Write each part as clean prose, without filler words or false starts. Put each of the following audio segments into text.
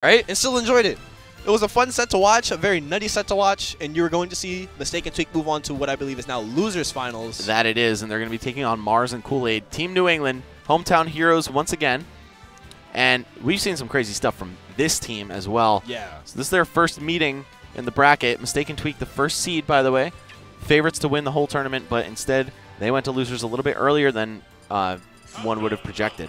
right? And still enjoyed it. It was a fun set to watch, a very nutty set to watch, and you were going to see Mistake and Tweek move on to what I believe is now Losers Finals. That it is, and they're going to be taking on Mars and Koolaid. Team New England, hometown heroes once again. And we've seen some crazy stuff from this team as well. Yeah. So this is their first meeting in the bracket. Mistake and Tweek, the first seed, by the way. Favorites to win the whole tournament, but instead they went to losers a little bit earlier than one would have projected.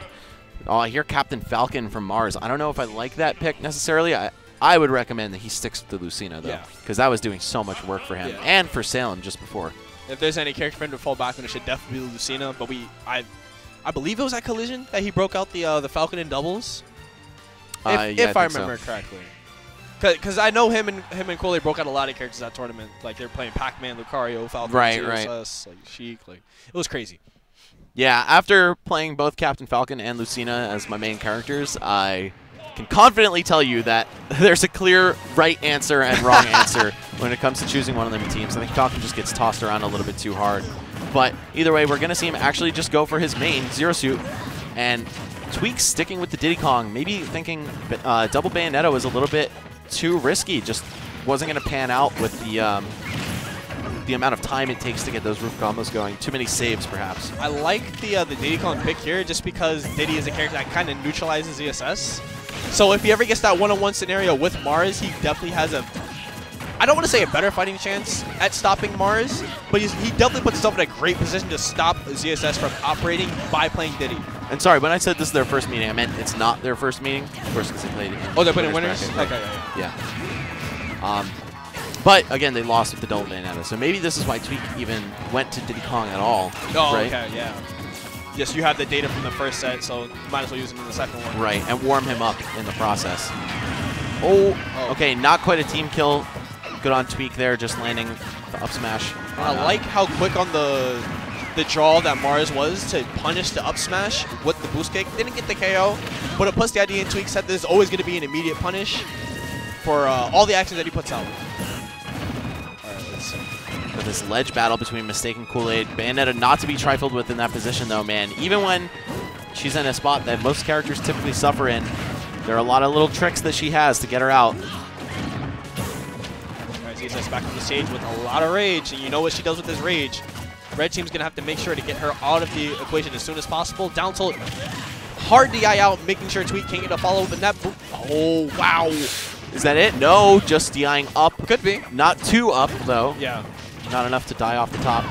Oh, I hear Captain Falcon from Mars. I don't know if I like that pick necessarily. I would recommend that he sticks to Lucina, though, because that was doing so much work for him and for Salem just before. If there's any character for him to fall back on, it should definitely be Lucina. But I believe it was at Collision that he broke out the Falcon in doubles, if I remember correctly. Because I know him and Koolaid broke out a lot of characters at that tournament. Like they were playing Pac-Man, Lucario, Falcon, CSS, like Sheik. Like it was crazy. Yeah, after playing both Captain Falcon and Lucina as my main characters, I can confidently tell you that there's a clear right answer and wrong answer when it comes to choosing one of them teams. I think Falcon just gets tossed around a little bit too hard. But either way, we're going to see him actually just go for his main, Zero Suit. And Tweek sticking with the Diddy Kong, maybe thinking double Bayonetta was a little bit too risky. Just wasn't going to pan out with the amount of time it takes to get those roof combos going. Too many saves, perhaps. I like the Diddy Kong pick here just because Diddy is a character that kind of neutralizes ESS. So if he ever gets that one-on-one scenario with Mars, he definitely has a, I don't want to say a better fighting chance at stopping Mars, but he definitely puts himself in a great position to stop ZSS from operating by playing Diddy. And sorry, when I said this is their first meeting, I meant it's not their first meeting. Of course, because they played it. Oh, they're putting winners? Bracket, okay, yeah. But again, they lost with the double Bayonetta, so maybe this is why Tweek even went to Diddy Kong at all. Oh, right? Okay, yeah. Yes, you have the data from the first set, so you might as well use him in the second one. Right, and warm him up in the process. Oh, okay, not quite a team kill. Good on Tweek there, just landing the up smash. I like how quick on the draw that Mars was to punish the up smash with the boost kick. Didn't get the KO, but it puts the idea in Tweek's head there's always going to be an immediate punish for all the actions that he puts out. For this ledge battle between Mistake and Koolaid. Bayonetta not to be trifled with in that position, though, man. Even when she's in a spot that most characters typically suffer in, there are a lot of little tricks that she has to get her out. ZSS back on the stage with a lot of rage, and you know what she does with this rage. Red team's going to have to make sure to get her out of the equation as soon as possible. Down tilt, hard DI out, making sure Tweek can't get a follow-up, and that oh, wow. Is that it? No, just DIing up. Could be. Not too up, though. Yeah. Not enough to die off the top.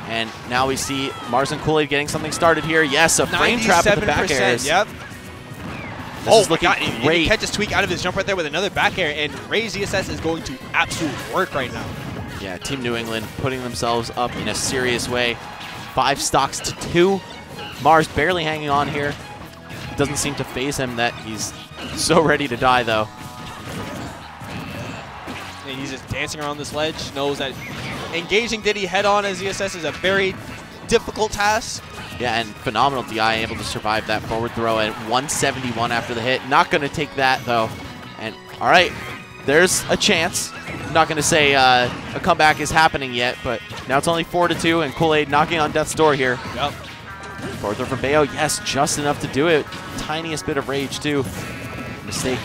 And now we see Mars and Koolaid getting something started here. Yes, a frame trap with the back airs. Yep. This is looking great. He catches Tweek out of his jump right there with another back air, and Ray's ZSS is going to absolute work right now. Yeah, Team New England putting themselves up in a serious way. 5 stocks to 2. Mars barely hanging on here. Doesn't seem to faze him that he's so ready to die, though. And he's just dancing around this ledge, knows that engaging Diddy head-on as ZSS is a very difficult task. Yeah, and phenomenal DI, able to survive that forward throw at 171 after the hit. Not going to take that, though. And, all right, there's a chance. I'm not going to say a comeback is happening yet, but now it's only 4-2, and Koolaid knocking on death's door here. Yep. Forward throw from Bayo. Yes, just enough to do it. Tiniest bit of rage, too. Mistake.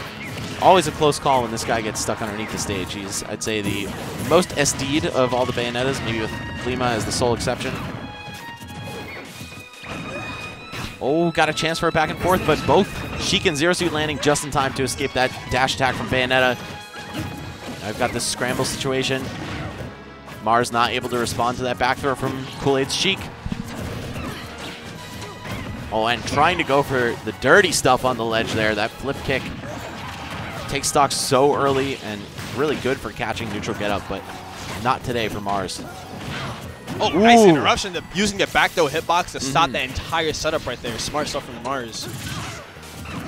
Always a close call when this guy gets stuck underneath the stage. He's, I'd say, the most SD'd of all the Bayonettas, maybe with Lima as the sole exception. Oh, got a chance for a back and forth, but both Sheik and Zero Suit landing just in time to escape that dash attack from Bayonetta. I've got this scramble situation. Mars not able to respond to that back throw from Koolaid's Sheik. Oh, and trying to go for the dirty stuff on the ledge there. That flip kick takes stock so early and really good for catching neutral get up, but not today for Mars. Oh, nice interruption. Using the back throw hitbox to stop that entire setup right there. Smart stuff from Mars.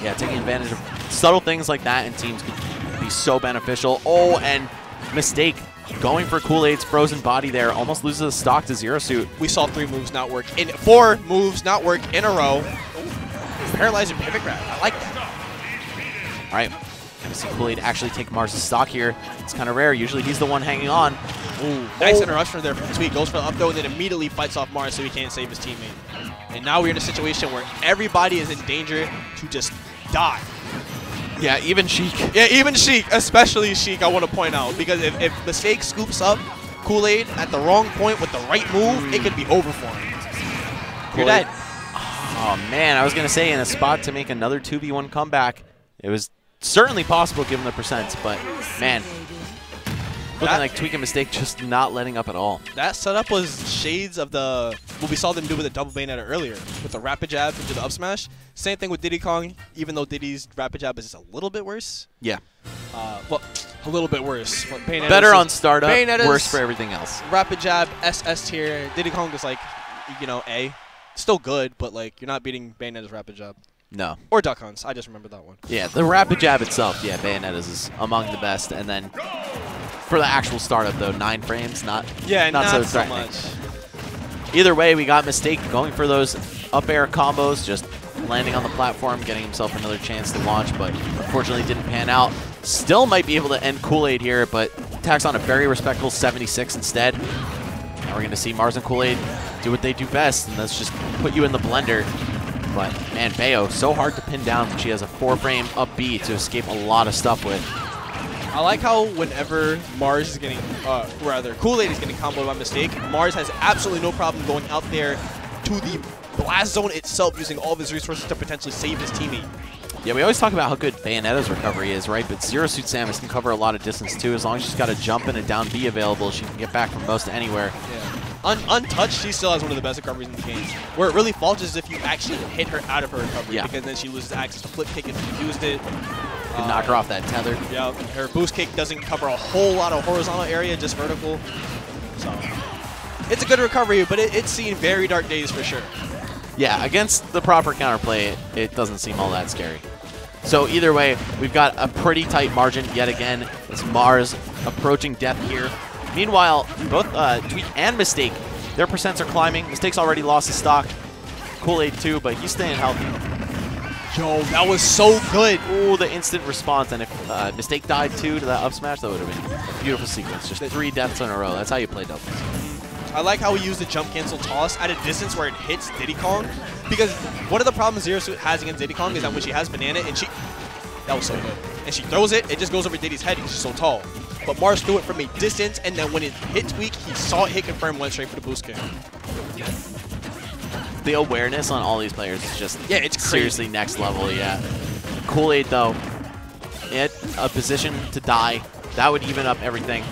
Yeah, taking advantage of subtle things like that in teams can be so beneficial. Oh, and Mistake going for Koolaid's frozen body there. Almost loses the stock to Zero Suit. We saw 4 moves not work in a row. Paralyzer pivot grab. I like that. All right. Gonna see Koolaid actually take Mars' stock here. It's kind of rare. Usually he's the one hanging on. Ooh, nice interruption there from Tweek. Goes for the up throw and then immediately fights off Mars so he can't save his teammate. And now we're in a situation where everybody is in danger to just die. Yeah, even Sheik. Yeah, even Sheik, especially Sheik, I want to point out. Because if Mistake scoops up Koolaid at the wrong point with the right move, it could be over for him. You're dead. Oh, man, I was going to say in a spot to make another 2v1 comeback. It was certainly possible given the percents, but, man, looking like Tweek and Mistake just not letting up at all. That setup was shades of what we saw them do with the double Bayonetta earlier, with the rapid jab into the up smash. Same thing with Diddy Kong, even though Diddy's rapid jab is just a little bit worse. Yeah. Well, a little bit worse. Better on startup, worse for everything else. Rapid jab, SS tier. Diddy Kong is like, you know, A. Still good, but like you're not beating Bayonetta's rapid jab. No. Or Duck Hunts. I just remember that one. Yeah, the rapid jab itself, yeah, Bayonetta's is among the best. And then for the actual startup, though, 9 frames, not so much. Either way, we got Mistake going for those up air combos, just landing on the platform, getting himself another chance to launch, but unfortunately didn't pan out. Still might be able to end Koolaid here, but tacks on a very respectable 76 instead. Now we're going to see Mars and Koolaid do what they do best, and that's just put you in the blender. But, man, Bayo, so hard to pin down when she has a 4-frame up B to escape a lot of stuff with. I like how whenever Mars is getting, Koolaid is getting comboed by Mistake, Mars has absolutely no problem going out there to the blast zone itself, using all of his resources to potentially save his teammate. Yeah, we always talk about how good Bayonetta's recovery is, right? But Zero Suit Samus can cover a lot of distance, too. As long as she's got a jump and a down B available, she can get back from most anywhere. Yeah. Untouched, she still has one of the best recoveries in the game. Where it really falters is if you actually hit her out of her recovery, because then she loses access to flip kick if you used it. Could knock her off that tether. Yeah, her boost kick doesn't cover a whole lot of horizontal area, just vertical. So it's a good recovery, but it's seen very dark days for sure. Yeah, against the proper counterplay, it doesn't seem all that scary. So either way, we've got a pretty tight margin yet again. It's Mars approaching death here. Meanwhile, both Tweek and Mistake, their percents are climbing. Mistake's already lost his stock. Koolaid too, but he's staying healthy. Yo, that was so good. Ooh, the instant response. And if Mistake died too to that up smash, that would have been a beautiful sequence. Just 3 deaths in a row. That's how you play doubles. I like how he used the jump cancel toss at a distance where it hits Diddy Kong. Because one of the problems Zero Suit has against Diddy Kong is that when she has banana and that was so good. And she throws it, it just goes over Diddy's head because she's so tall. But Mars threw it from a distance, and then when it hit Tweek, he saw it hit confirm, went straight for the boost kick. The awareness on all these players is just it's seriously next level, yeah. Koolaid, though, in a position to die. That would even up everything.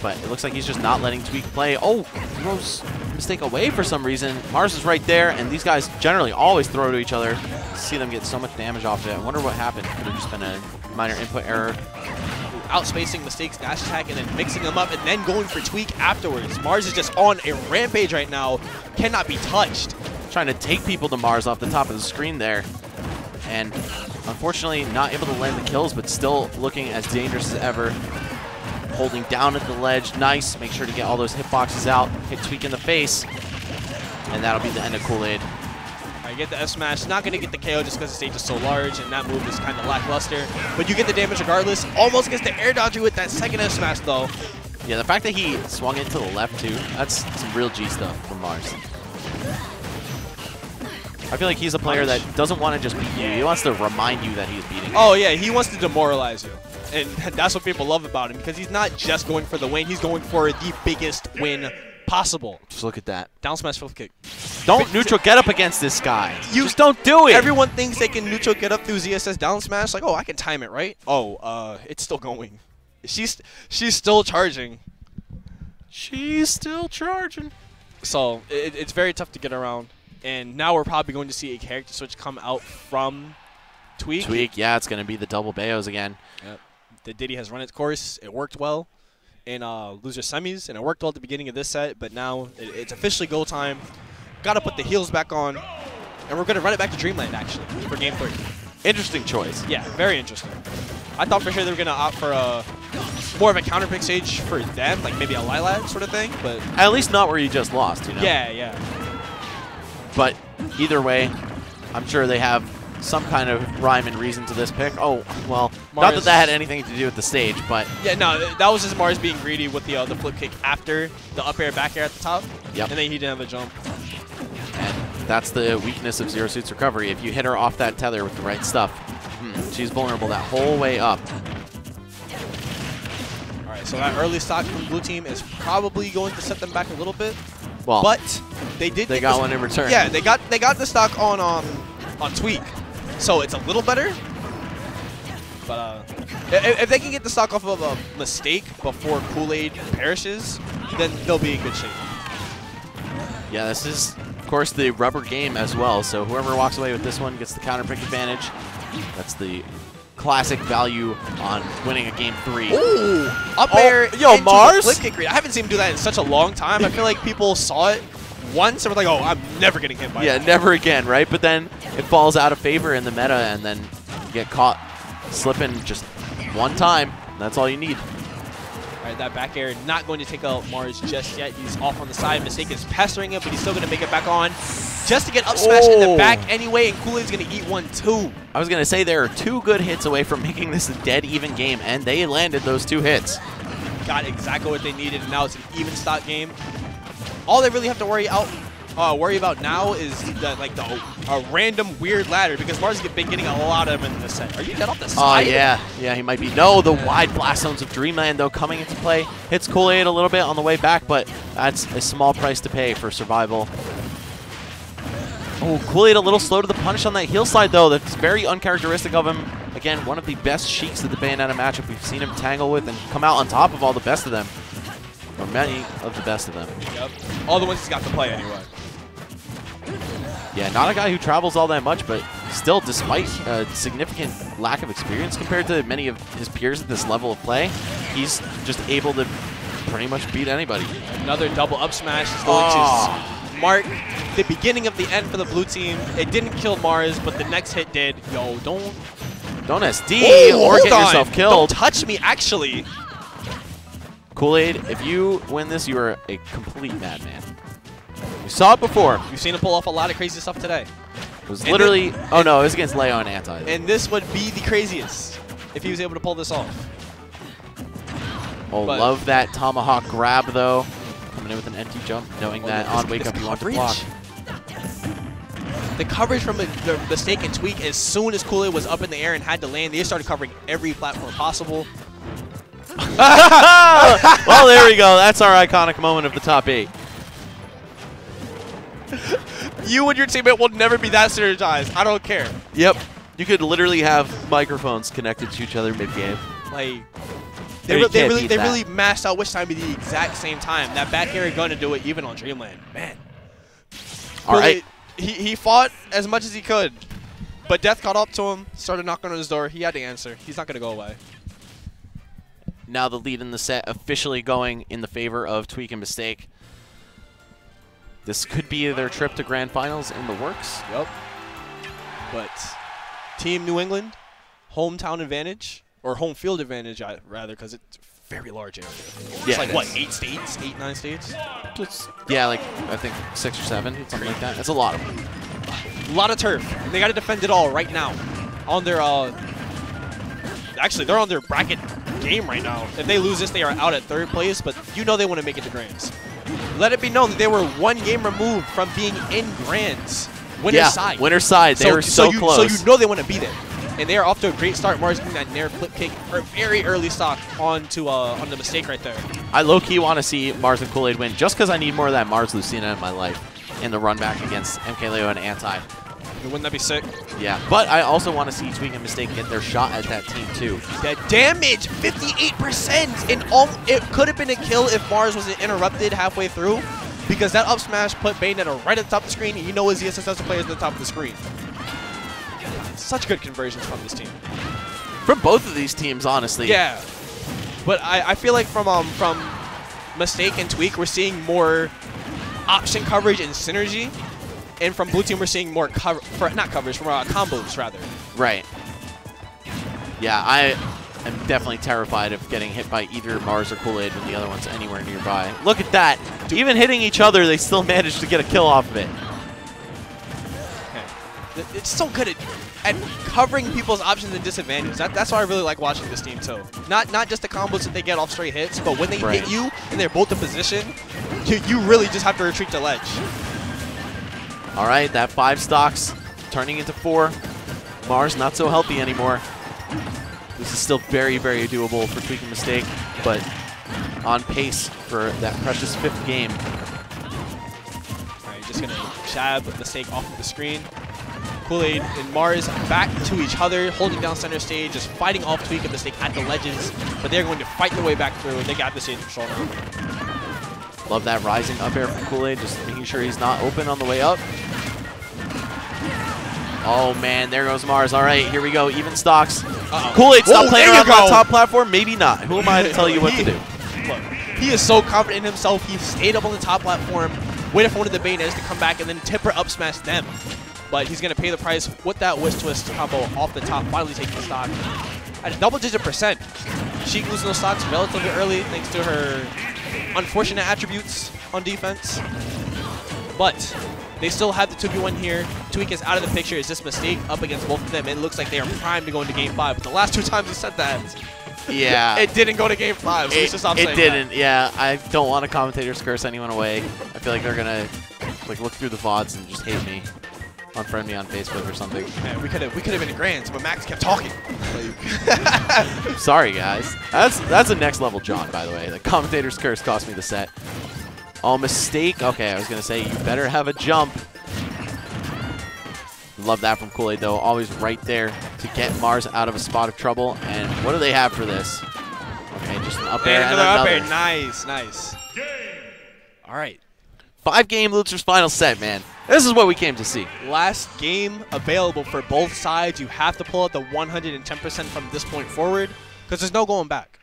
But it looks like he's just not letting Tweek play. Oh, throws Mistake away for some reason. Mars is right there, and these guys generally always throw to each other. See them get so much damage off it. I wonder what happened. Could have just been a minor input error. Outspacing Mistake's dash attack and then mixing them up and then going for Tweek afterwards. Mars is just on a rampage right now. Cannot be touched. Trying to take people to Mars off the top of the screen there. And unfortunately not able to land the kills, but still looking as dangerous as ever. Holding down at the ledge. Nice. Make sure to get all those hitboxes out. Hit Tweek in the face. And that'll be the end of Koolaid. You get the F smash, not going to get the KO just because the stage is so large and that move is kind of lackluster. But you get the damage regardless. Almost gets the air dodge with that second F smash though. Yeah, the fact that he swung it to the left too, that's some real G stuff from Mars. I feel like he's a player that doesn't want to just beat you. He wants to remind you that he's beating you. Oh yeah, he wants to demoralize you. And that's what people love about him because he's not just going for the win, he's going for the biggest win possible. Just look at that. Down smash flip kick. Don't neutral get up against this guy. You just don't do it. Everyone thinks they can neutral get up through ZSS down smash. Like, oh, I can time it, right? Oh, it's still going. She's still charging. She's still charging. So it's very tough to get around. And now we're probably going to see a character switch come out from Tweek. Tweek, yeah, it's going to be the double Bayos again. Yep. The Diddy has run its course. It worked well in loser semis, and it worked well at the beginning of this set, but now it's officially go time. Got to put the heels back on, and we're going to run it back to Dreamland, actually, for Game 3. Interesting choice. Yeah, very interesting. I thought for sure they were going to opt for more of a counter pick stage for them, like maybe a Lilat sort of thing, but... At least not where you just lost, you know? Yeah, yeah. But either way, I'm sure they have some kind of rhyme and reason to this pick. Oh, well, Mars, not that had anything to do with the stage, but... Yeah, no, that was just Mars being greedy with the flip kick after the up air, back air at the top. Yep. And then he didn't have a jump. And that's the weakness of Zero Suit's recovery. If you hit her off that tether with the right stuff, She's vulnerable that whole way up. All right, so that early stock from blue team is probably going to set them back a little bit. Well, but they did. They got one in return. Yeah, they got the stock on Tweek, so it's a little better. But if they can get the stock off of a mistake before Koolaid perishes, then they'll be in good shape. Yeah, this is, of course, the rubber game as well. So whoever walks away with this one gets the counter pick advantage. That's the classic value on winning a game 3. Ooh, up air. Yo, Mars. Flip kick read. I haven't seen him do that in such a long time. I feel like people saw it once and were like, oh, I'm never getting hit by that. Yeah, never again, right? But then it falls out of favor in the meta, and then you get caught slipping just one time. That's all you need. All right, that back air not going to take out Mars just yet. He's off on the side. Mistake is pestering him, but he's still going to make it back on just to get up smash in the back anyway, and Koolaid's going to eat one too. I was going to say there are 2 good hits away from making this a dead even game, and they landed those 2 hits. Got exactly what they needed, and now it's an even stock game. All they really have to worry about now is a random weird ladder, because Mars has been getting a lot of them in this set. Are you dead off the side? Yeah, he might be. No, the wide blast zones of Dreamland, though, coming into play. Hits Koolaid a little bit on the way back, but that's a small price to pay for survival. Oh, Koolaid a little slow to the punch on that heel slide, though. That's very uncharacteristic of him. Again, one of the best Sheiks of the Bayonetta matchup we've seen him tangle with and come out on top of all the best of them. Or many of the best of them. Yep. All the ones he's got to play anyway. Yeah, not a guy who travels all that much, but still, despite a significant lack of experience compared to many of his peers at this level of play, he's just able to pretty much beat anybody. Another double up smash is going to mark the beginning of the end for the blue team. It didn't kill Mars, but the next hit did. Yo, don't SD or get yourself killed. Don't touch me, actually. Koolaid, if you win this, you are a complete madman. We saw it before. We've seen him pull off a lot of crazy stuff today. It was literally, oh no, it was against Leo and Anti. And this would be the craziest if he was able to pull this off. Oh, but love that tomahawk grab, though. Coming in with an empty jump, knowing that on wake up you want to block. The coverage from the mistake and Tweek, as soon as Koolaid was up in the air and had to land, they started covering every platform possible. Well, there we go. That's our iconic moment of the top 8. You and your teammate will never be that synergized. I don't care. Yep. You could literally have microphones connected to each other mid-game. Like, they really mashed out which time at the exact same time. That back air going to do it even on Dreamland. Man. All right. He fought as much as he could, but Death caught up to him, started knocking on his door. He had to answer. He's not going to go away. Now the lead in the set officially going in the favor of Tweek and Mistake. This could be their trip to Grand Finals in the works. Yep. But Team New England, hometown advantage, or home field advantage, rather, because it's a very large area. Yeah, it's like, what, 8 states? 8, 9 states? Yeah, like, I think 6 or 7, something like that. That's a lot of them. A lot of turf. And they got to defend it all right now. On their, actually, they're on their bracket game right now. If they lose this, they are out at 3rd place, but you know they want to make it to Grands. Let it be known that they were 1 game removed from being in Grands. Winner's side. Winner's side. They were so close. So you know they want to be there. And they are off to a great start. Mars getting that Nair flip kick, or very early stock on the mistake right there. I low-key want to see Mars and Koolaid win just because I need more of that Mars Lucina in my life in the run back against MK Leo and Anti. Wouldn't that be sick? Yeah, but I also want to see Tweek and Mistake get their shot at that team too. The damage, 58%! And it could have been a kill if Mars wasn't interrupted halfway through, because that up smash put Bayonetta right at the top of the screen, and you know his ZSSS player is at the top of the screen. Such good conversions from this team. From both of these teams, honestly. Yeah. But I feel like from Mistake and Tweek, we're seeing more option coverage and synergy. And from blue team, we're seeing more combos, rather. Right. Yeah, I am definitely terrified of getting hit by either Mars or Koolaid when the other one's anywhere nearby. Look at that. Even hitting each other, they still managed to get a kill off of it. Okay. It's so good at covering people's options and disadvantages. That's why I really like watching this team, too. Not just the combos that they get off straight hits, but when they hit you and they're both in position, you really just have to retreat to ledge. All right, that 5 stocks turning into 4. Mars not so healthy anymore. This is still very, very doable for Tweek and Mistake, but on pace for that precious 5th game. All right, just going to jab Mistake off of the screen. Koolaid and Mars back to each other, holding down center stage, just fighting off Tweek and Mistake at the ledges, but they're going to fight their way back through. They got the stage control now. Love that rising up air from Koolaid, just making sure he's not open on the way up. Oh man, there goes Mars. All right, here we go, even stocks. Koolaid, stop playing around on the top platform. Maybe not. Who am I to tell you what to do? Look, he is so confident in himself. He stayed up on the top platform, waited for one of the Bayonets to come back, and then Tipper up smash them. But he's going to pay the price with that Wish Twist combo off the top, finally taking stock at a double-digit %. Sheik losing those stocks relatively early thanks to her unfortunate attributes on defense. But they still have the 2v1 here. Tweek is out of the picture. It's just Mistake up against both of them. It looks like they are primed to go into Game 5. But the last 2 times he said that, yeah, it didn't go to Game 5. So let's just stop saying it didn't. That. Yeah, I don't want to commentators curse anyone away. I feel like they're gonna like look through the VODs and just hate me, unfriend me on Facebook or something. Man, we could have been in grands, but Max kept talking. Sorry guys. That's a next level jaunt, by the way. The commentator's curse cost me the set. Oh, Mistake. Okay, I was gonna say you better have a jump. Love that from Koolaid though. Always right there to get Mars out of a spot of trouble. And what do they have for this? Okay, just an up air and another. Up air. Nice, nice. All right. 5-game losers final set, man. This is what we came to see. Last game available for both sides. You have to pull out the 110% from this point forward because there's no going back.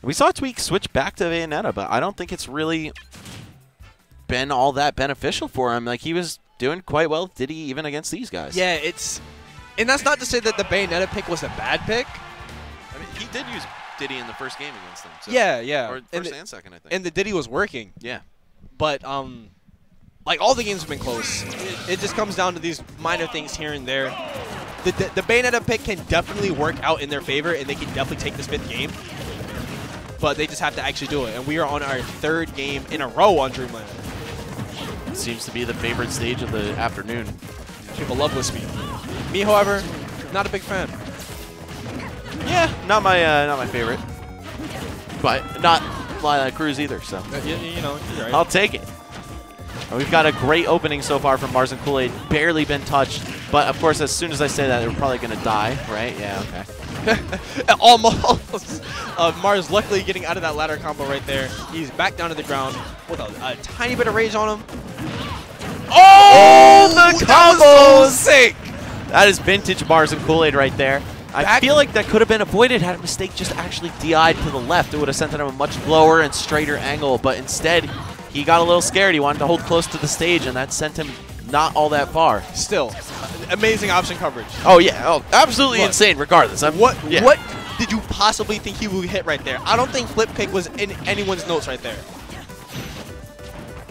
We saw Tweek switch back to Bayonetta, but I don't think it's really been all that beneficial for him. Like, he was doing quite well, did he, even against these guys? Yeah, and that's not to say that the Bayonetta pick was a bad pick. I mean, he did use Diddy in the first game against them. So. Yeah, yeah. Or first and second, I think. And the Diddy was working. Yeah. But, like, all the games have been close. It just comes down to these minor things here and there. The Bayonetta pick can definitely work out in their favor, and they can definitely take this 5th game. But they just have to actually do it. And we are on our 3rd game in a row on Dreamland. Seems to be the favorite stage of the afternoon. People love Wispy. Me, however, not a big fan. Yeah, not my favorite. But not Lilac Cruz either, so. You know, you're right. I'll take it. And we've got a great opening so far from Mars and Koolaid. Barely been touched. But, of course, as soon as I say that, they're probably going to die, right? Yeah, okay. Almost. Mars luckily getting out of that ladder combo right there. He's back down to the ground with a tiny bit of rage on him. Oh, the combos! So sick. That is vintage Mars and Koolaid right there. I feel like that could have been avoided had a Mistake just actually DI'd to the left. It would have sent him a much lower and straighter angle, but instead he got a little scared. He wanted to hold close to the stage, and that sent him not all that far. Still, amazing option coverage. Oh, yeah. Oh, absolutely insane regardless. What did you possibly think he would hit right there? I don't think flip pick was in anyone's notes right there.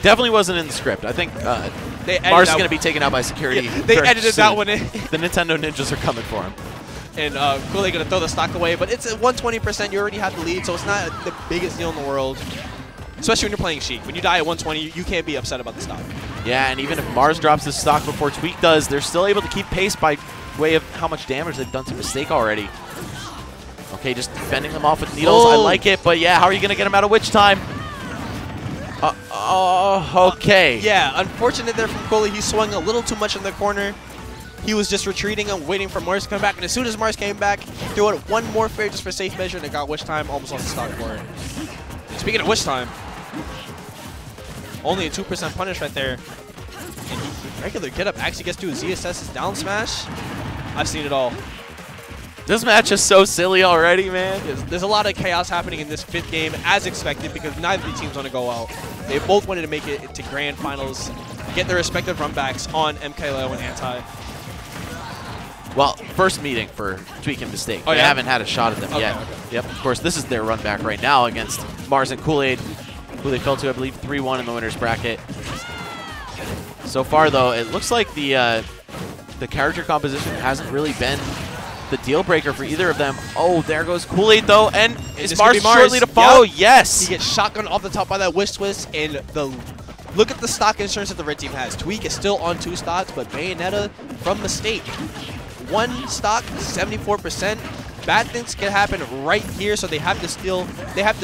Definitely wasn't in the script. I think Mars is going to be taken out by security. Yeah, they edited that one in. The Nintendo ninjas are coming for him. And Koolaid going to throw the stock away, but it's at 120%. You already have the lead, so it's not the biggest deal in the world. Especially when you're playing Sheik. When you die at 120, you can't be upset about the stock. Yeah, and even if Mars drops his stock before Tweek does, they're still able to keep pace by way of how much damage they've done to Mistake already. Okay, just fending them off with needles. I like it, but yeah, how are you going to get him out of Witch Time? Okay. Yeah, unfortunate there from Koolaid. He swung a little too much in the corner. He was just retreating and waiting for Mars to come back. And as soon as Mars came back, he threw out one more fair just for safe measure, and it got Wish Time. Almost lost the stock for it. And speaking of Wish Time, only a 2% punish right there. And regular get up actually gets to his ZSS's down smash. I've seen it all. This match is so silly already, man. There's a lot of chaos happening in this 5th game, as expected, because neither of the teams want to go out. They both wanted to make it to grand finals, get their respective runbacks on MKLeo and Anti. Well, first meeting for Tweek and Mistake. Oh, they haven't had a shot at them yet. Okay. Yep, of course, this is their run back right now against Mars and Koolaid, who they fell to, I believe, 3-1 in the winner's bracket. So far, though, it looks like the character composition hasn't really been the deal breaker for either of them. Oh, there goes Koolaid, though, and is Mars shortly to follow? Yep. Yes. He gets shotgun off the top by that Wish Twist, and look at the stock insurance that the red team has. Tweek is still on 2 stocks, but Bayonetta from Mistake. 1 stock, 74%. Bad things can happen right here, so they have to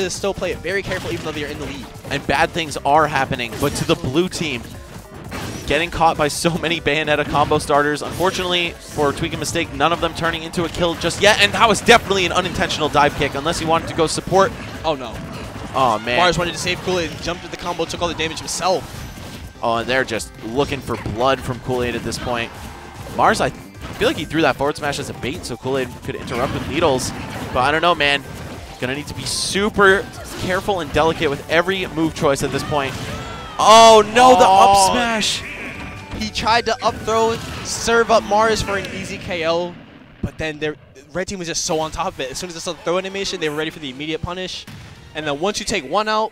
still play it very careful, even though they're in the lead. And bad things are happening, but to the blue team, getting caught by so many Bayonetta combo starters. Unfortunately, for Tweek and Mistake, none of them turning into a kill just yet, and that was definitely an unintentional dive kick, unless he wanted to go support. Oh, no. Oh, man. Mars wanted to save Koolaid and jumped to the combo, took all the damage himself. Oh, and they're just looking for blood from Koolaid at this point. Mars, I feel like he threw that forward smash as a bait so Koolaid could interrupt with needles. But I don't know, man. Gonna need to be super careful and delicate with every move choice at this point. Oh, no, the up smash. He tried to up throw, serve up Mars for an easy KO, but then the red team was just so on top of it. As soon as they saw the throw animation, they were ready for the immediate punish. And then once you take one out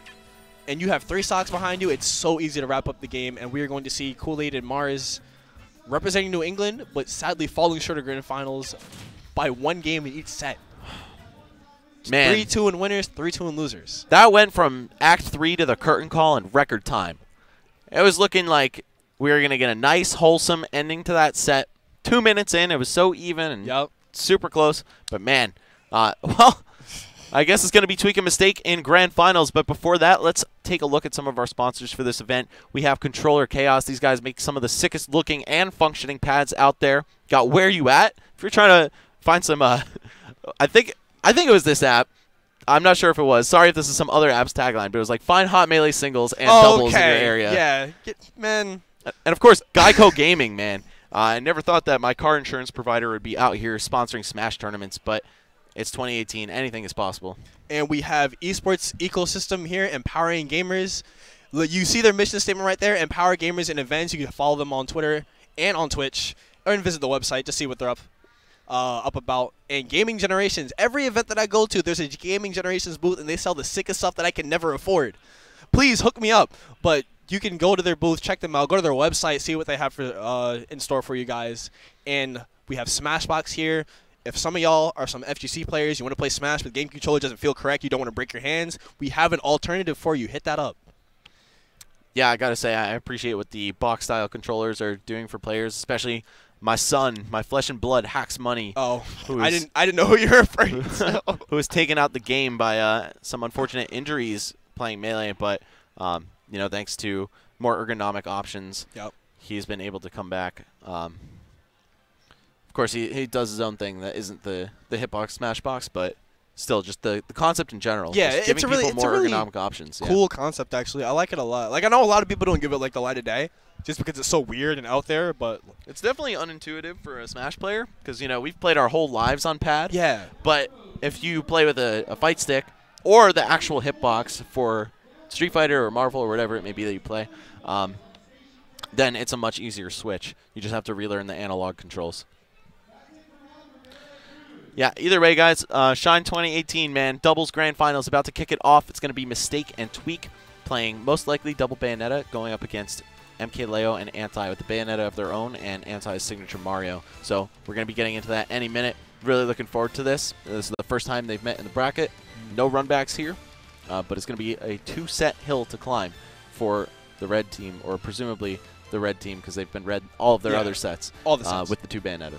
and you have 3 stocks behind you, it's so easy to wrap up the game. And we are going to see Koolaid and Mars representing New England, but sadly falling short of grand finals by 1 game in each set. Man, 3-2 in winners, 3-2 in losers. That went from Act 3 to the curtain call in record time. It was looking like we were going to get a nice, wholesome ending to that set. 2 minutes in, it was so even and super close. But, man, well, I guess it's going to be Tweek and Mistake in grand finals. But before that, let's take a look at some of our sponsors for this event. We have Controller Chaos. These guys make some of the sickest looking and functioning pads out there. Got Where You At? If you're trying to find some, I think it was this app. I'm not sure if it was. Sorry if this is some other app's tagline, but it was like find hot melee singles and doubles in your area. Yeah, man. And of course, Geico Gaming, man. I never thought that my car insurance provider would be out here sponsoring Smash tournaments, but it's 2018. Anything is possible. And we have esports ecosystem here, empowering gamers. You see their mission statement right there, empower gamers in events. You can follow them on Twitter and on Twitch, or visit the website to see what they're up about. And Gaming Generations, every event that I go to, there's a Gaming Generations booth, and they sell the sickest stuff that I can never afford. Please hook me up. But you can go to their booth, check them out, go to their website, see what they have for in store for you guys. And we have Smashbox here. If some of y'all are some FGC players, you want to play Smash, but the game controller doesn't feel correct, you don't want to break your hands, we have an alternative for you. Hit that up. Yeah, I got to say, I appreciate what the box-style controllers are doing for players, especially my son, my flesh and blood, Hacks Money. Oh, I didn't know who you were referring to. Who was taken out the game by some unfortunate injuries playing Melee, but you know, thanks to more ergonomic options, he's been able to come back. Of course, he does his own thing that isn't the hitbox smashbox, but still, just the concept in general. Yeah, just giving people more ergonomic options. Cool concept, actually. I like it a lot. Like, I know a lot of people don't give it like the light of day, just because it's so weird and out there, but it's definitely unintuitive for a Smash player, because, you know, we've played our whole lives on pad. Yeah. But if you play with a fight stick or the actual hitbox for Street Fighter or Marvel or whatever it may be that you play, then it's a much easier switch. You just have to relearn the analog controls. Yeah, either way, guys, Shine 2018, man, doubles grand finals about to kick it off. It's going to be Mistake and Tweek playing most likely double Bayonetta, going up against MK Leo and Anti with the Bayonetta of their own and Anti's signature Mario. So we're going to be getting into that any minute. Really looking forward to this. This is the first time they've met in the bracket. No runbacks here, but it's going to be a 2-set hill to climb for the red team, or presumably the red team, because they've been red all of their other sets, all the sets. with the 2 Bayonettas.